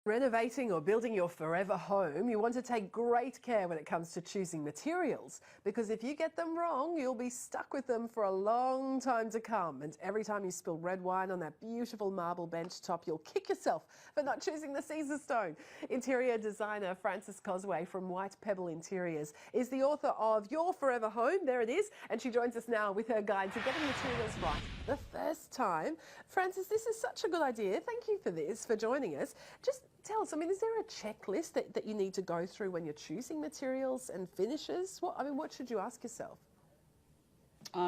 Renovating or building your forever home, you want to take great care when it comes to choosing materials, because if you get them wrong, you'll be stuck with them for a long time to come. And every time you spill red wine on that beautiful marble bench top, you'll kick yourself for not choosing the Caesar stone. Interior designer Frances Cosway from White Pebble Interiors is the author of Your Forever Home. There it is. And she joins us now with her guide to getting materials right the first time. Frances, this is such a good idea. Thank you for this, for joining us. Just tell us, is there a checklist that you need to go through when you're choosing materials and finishes? What should you ask yourself?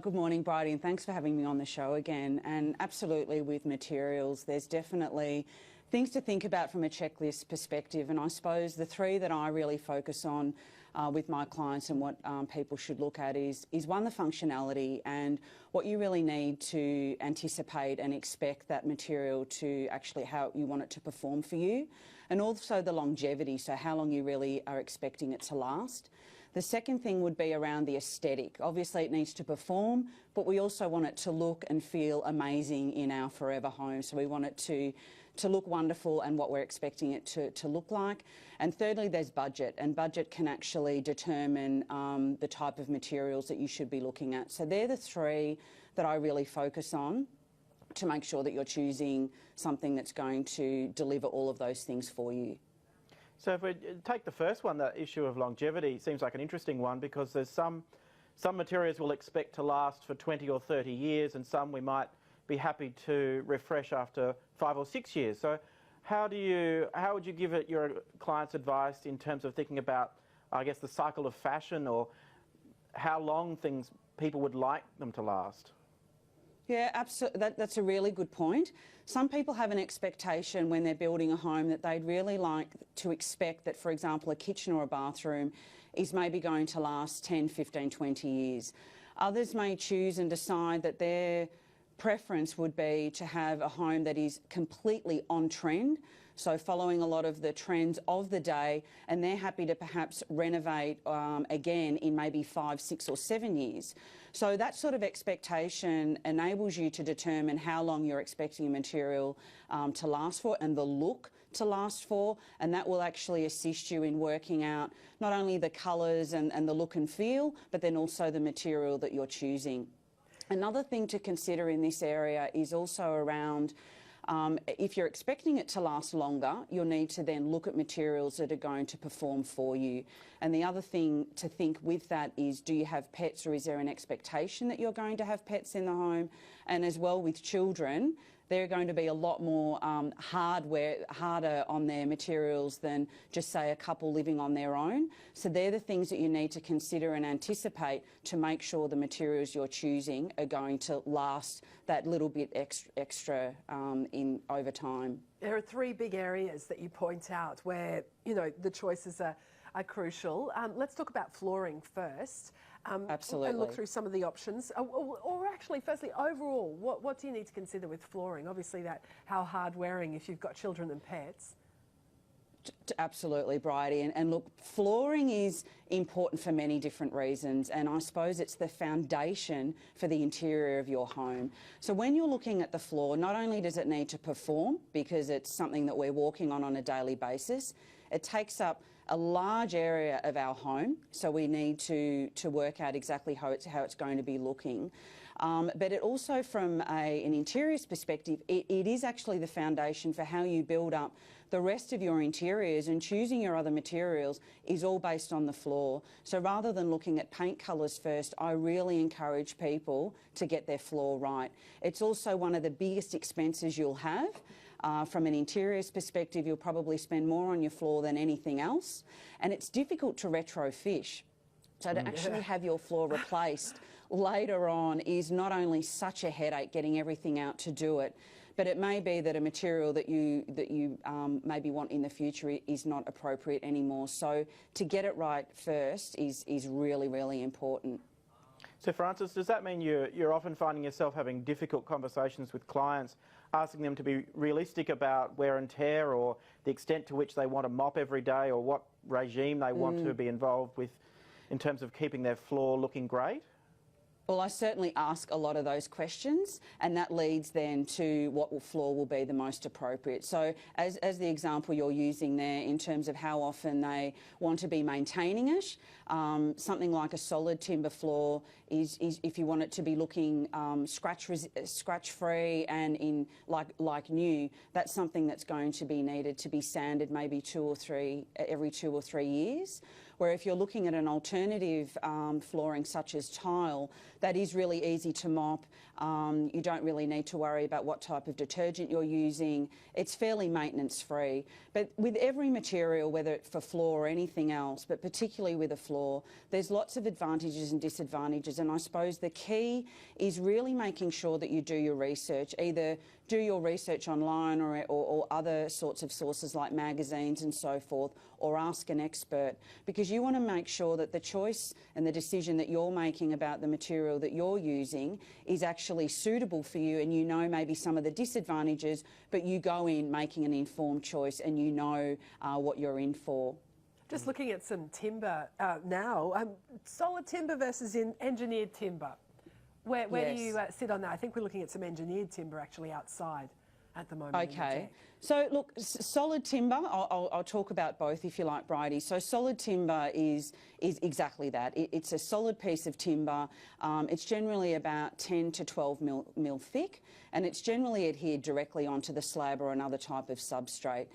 Good morning, Bridie, and thanks for having me on the show again. And absolutely, with materials, there's definitely things to think about from a checklist perspective. And I suppose the three that I really focus on with my clients and what people should look at is one, the functionality and what you really need to anticipate and expect that material to actually how you want it to perform for you, and also the longevity, so how long you really are expecting it to last. The second thing would be around the aesthetic. Obviously it needs to perform, but we also want it to look and feel amazing in our forever home. So we want it to look wonderful and what we're expecting it to look like. And thirdly, there's budget, and budget can actually determine the type of materials that you should be looking at. So they're the three that I really focus on to make sure that you're choosing something that's going to deliver all of those things for you. So if we take the first one, the issue of longevity seems like an interesting one, because there's some materials we'll expect to last for 20 or 30 years, and some we might be happy to refresh after 5 or 6 years. So how would you give it your clients advice in terms of thinking about, I guess, the cycle of fashion, or how long people would like them to last? Yeah, absolutely. That's a really good point. Some people have an expectation when they're building a home that they'd really like to expect that, for example, a kitchen or a bathroom is maybe going to last 10, 15, 20 years. Others may choose and decide that their preference would be to have a home that is completely on trend, so following a lot of the trends of the day, and they're happy to perhaps renovate again in maybe 5, 6 or 7 years. So that sort of expectation enables you to determine how long you're expecting a material to last for and the look to last for, and that will actually assist you in working out not only the colours and the look and feel, but then also the material that you're choosing. Another thing to consider in this area is also around if you're expecting it to last longer, you'll need to then look at materials that are going to perform for you. And the other thing to think with that is, do you have pets, or is there an expectation that you're going to have pets in the home? And as well with children, they're going to be a lot more harder on their materials than just, say, a couple living on their own. So they're the things that you need to consider and anticipate to make sure the materials you're choosing are going to last that little bit extra over time. There are three big areas that you point out where, the choices are crucial. Let's talk about flooring first. Absolutely. And look through some of the options. Or actually, firstly, overall, what do you need to consider with flooring? Obviously, how hard wearing if you've got children and pets. Absolutely, Bridie. And look, flooring is important for many different reasons, and I suppose it's the foundation for the interior of your home. So when you're looking at the floor, not only does it need to perform, because it's something that we're walking on a daily basis, it takes up a large area of our home, so we need to work out exactly how it's going to be looking. But it also, from an interiors perspective, it is actually the foundation for how you build up the rest of your interiors, and choosing your other materials is all based on the floor. So rather than looking at paint colours first, I really encourage people to get their floor right. It's also one of the biggest expenses you'll have. From an interiors perspective, you'll probably spend more on your floor than anything else, and it's difficult to retrofit. So to actually have your floor replaced later on is not only such a headache getting everything out to do it, but it may be that a material that you maybe want in the future is not appropriate anymore. So to get it right first is really, really important. So Frances, does that mean you're often finding yourself having difficult conversations with clients, asking them to be realistic about wear and tear, or the extent to which they want to mop every day, or what regime they want to be involved with in terms of keeping their floor looking great? Well, I certainly ask a lot of those questions, and that leads then to what floor will be the most appropriate. So as the example you're using there in terms of how often they want to be maintaining it, something like a solid timber floor is if you want it to be looking scratch-free and in like new, that's something that's going to be needed to be sanded maybe every 2 or 3 years. Where if you're looking at an alternative flooring such as tile, that is really easy to mop. You don't really need to worry about what type of detergent you're using. It's fairly maintenance free. But with every material, whether it's for floor or anything else, but particularly with a floor, there's lots of advantages and disadvantages. And I suppose the key is really making sure that you do your research, either do your research online or other sorts of sources like magazines and so forth, or ask an expert, because you want to make sure that the choice and the decision that you're making about the material that you're using is actually suitable for you, and you know maybe some of the disadvantages, but you go in making an informed choice and you know what you're in for. Just looking at some timber now, solid timber versus engineered timber. Where Yes. do you sit on that? I think we're looking at some engineered timber actually outside at the moment. Okay. So look, solid timber, I'll talk about both if you like, Bridie. So solid timber is exactly that. It's a solid piece of timber. It's generally about 10 to 12 mil thick, and it's generally adhered directly onto the slab or another type of substrate.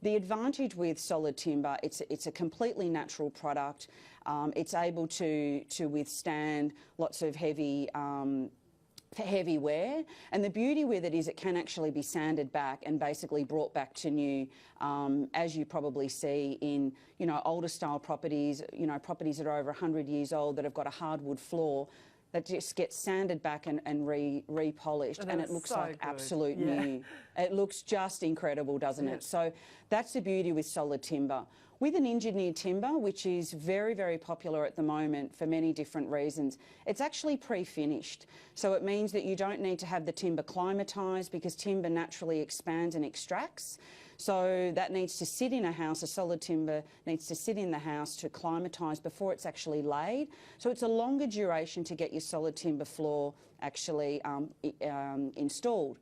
The advantage with solid timber, it's a completely natural product. It's able to withstand lots of heavy wear, and the beauty with it is it can actually be sanded back and basically brought back to new, as you probably see in older style properties, properties that are over 100 years old that have got a hardwood floor, that just gets sanded back and repolished, and it looks so like good. absolute new. It looks just incredible, doesn't it? So that's the beauty with solid timber. With an engineered timber, which is very, very popular at the moment for many different reasons, it's actually pre-finished. So it means that you don't need to have the timber climatised, because timber naturally expands and extracts. So that needs to sit in a house, a solid timber needs to sit in the house to climatise before it's actually laid. So it's a longer duration to get your solid timber floor actually installed.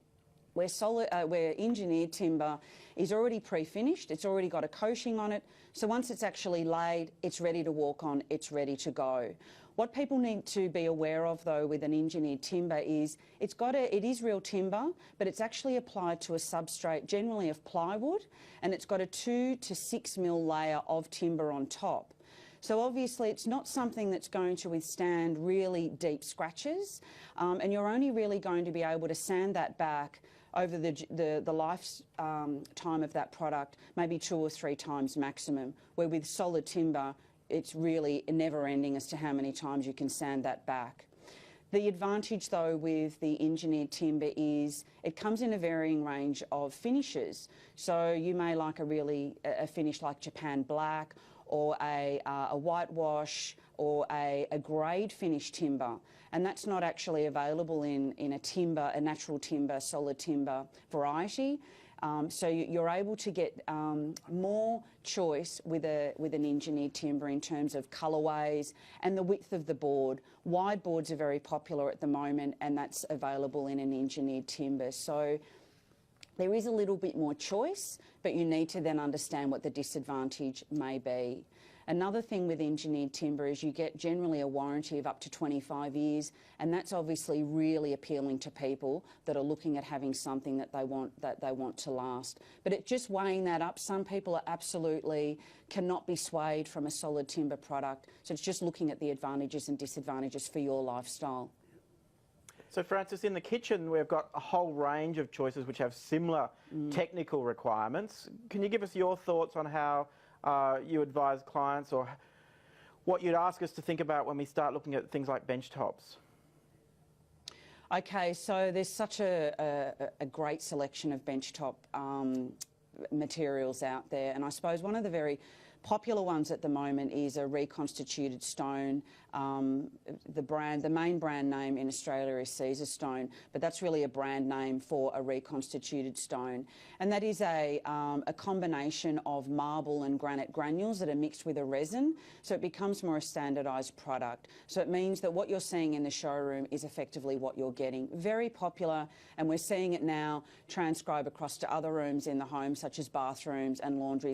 Where engineered timber is already pre-finished, it's already got a coating on it, so once it's actually laid, it's ready to walk on, it's ready to go. What people need to be aware of though with an engineered timber is it is real timber, but it's actually applied to a substrate generally of plywood, and it's got a 2 to 6 mil layer of timber on top. So obviously it's not something that's going to withstand really deep scratches, and you're only really going to be able to sand that back over the lifetime of that product, maybe 2 or 3 times maximum, where with solid timber, it's really never ending as to how many times you can sand that back. The advantage though with the engineered timber is it comes in a varying range of finishes. So you may like a finish like Japan black, or a whitewash, or a grade finish timber, and that's not actually available in a natural timber, solid timber variety. So you're able to get more choice with an engineered timber in terms of colourways and the width of the board. Wide boards are very popular at the moment, and that's available in an engineered timber. So there is a little bit more choice, but you need to then understand what the disadvantage may be. Another thing with engineered timber is you get generally a warranty of up to 25 years, and that's obviously really appealing to people that are looking at having something that they want to last. But it just weighing that up, some people are absolutely cannot be swayed from a solid timber product. So it's just looking at the advantages and disadvantages for your lifestyle. So Frances, in the kitchen we've got a whole range of choices which have similar technical requirements. Can you give us your thoughts on how you advise clients, or what you'd ask us to think about when we start looking at things like bench tops? Okay, so there's such a great selection of benchtop materials out there, and I suppose one of the very Popular ones at the moment is a reconstituted stone. The main brand name in Australia is Caesar stone, but that's really a brand name for a reconstituted stone. And that is a combination of marble and granite granules that are mixed with a resin, so it becomes more a standardised product. So it means that what you're seeing in the showroom is effectively what you're getting. Very popular, and we're seeing it now transcribe across to other rooms in the home, such as bathrooms and laundries.